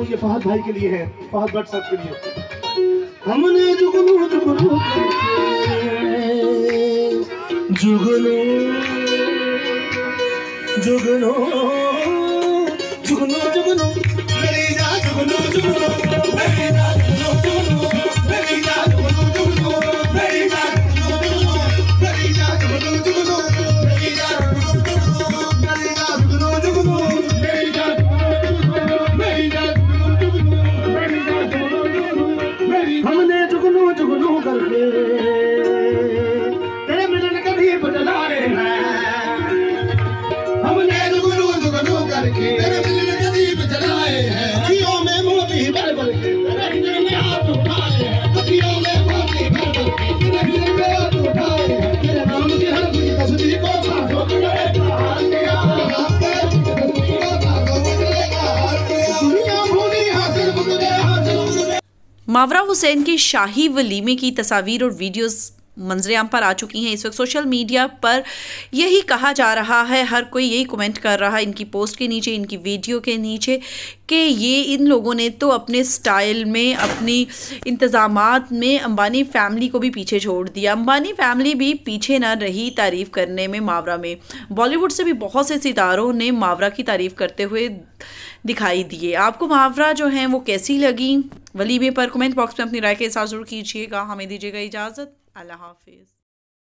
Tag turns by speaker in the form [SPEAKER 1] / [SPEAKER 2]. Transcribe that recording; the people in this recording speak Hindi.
[SPEAKER 1] ये फहद भाई के लिए है, फहद भट्ट साहब के लिए। हमने जुगनू जुगनू जुगनू जुगनू जुगनू जुगनू मेरी जा जुगनू जुगनू मेरी जा जुगनू जुगनू मेरी जा जुगनू जुगनू मेरी जा जुगनू जुगनू मेरी जा जुगनू जुगनू मेरी जा जुगनू जुगनू मेरी जा जुगनू जुगनू मेरी जा जुगनू जुगनू मेरी जा जुगनू जुगनू मेरी हमने जुगनू जुगनू करके तेरे मिलन कभी बदलाए हैं। हमने जुगनू जुगनू करके तेरे मिलन कभी बदलाए हैं। अखियों में मोती भर भर के तेरे हिजर में हाथ उठाए हैं। अखियों में मोती भर भर के तेरे हिजर में हाथ उठाए हैं। तेरे नाम की हर कोई तस्वीर को सांसों में लेगा हाथ दिया आपके तस्वीर को सांसों में लेगा हाथ दिया। दुनिया भूली हासिल तुझे हासिल।
[SPEAKER 2] मावरा हुसैन की शाही वलीमे की तस्वीर और वीडियोस मंजरेआम पर आ चुकी हैं। इस वक्त सोशल मीडिया पर यही कहा जा रहा है, हर कोई यही कमेंट कर रहा है इनकी पोस्ट के नीचे, इनकी वीडियो के नीचे, कि ये इन लोगों ने तो अपने स्टाइल में, अपनी इंतज़ामात में अंबानी फैमिली को भी पीछे छोड़ दिया। अंबानी फैमिली भी पीछे ना रही तारीफ़ करने में मावरा में। बॉलीवुड से भी बहुत से सितारों ने मावरा की तारीफ़ करते हुए दिखाई दिए। आपको मावरा जो हैं वो कैसी लगी वलीमे पर? कमेंट बॉक्स में अपनी राय के साथ ज़रूर कीजिएगा। हमें दीजिएगा इजाज़त। अल्लाह हाफिज़।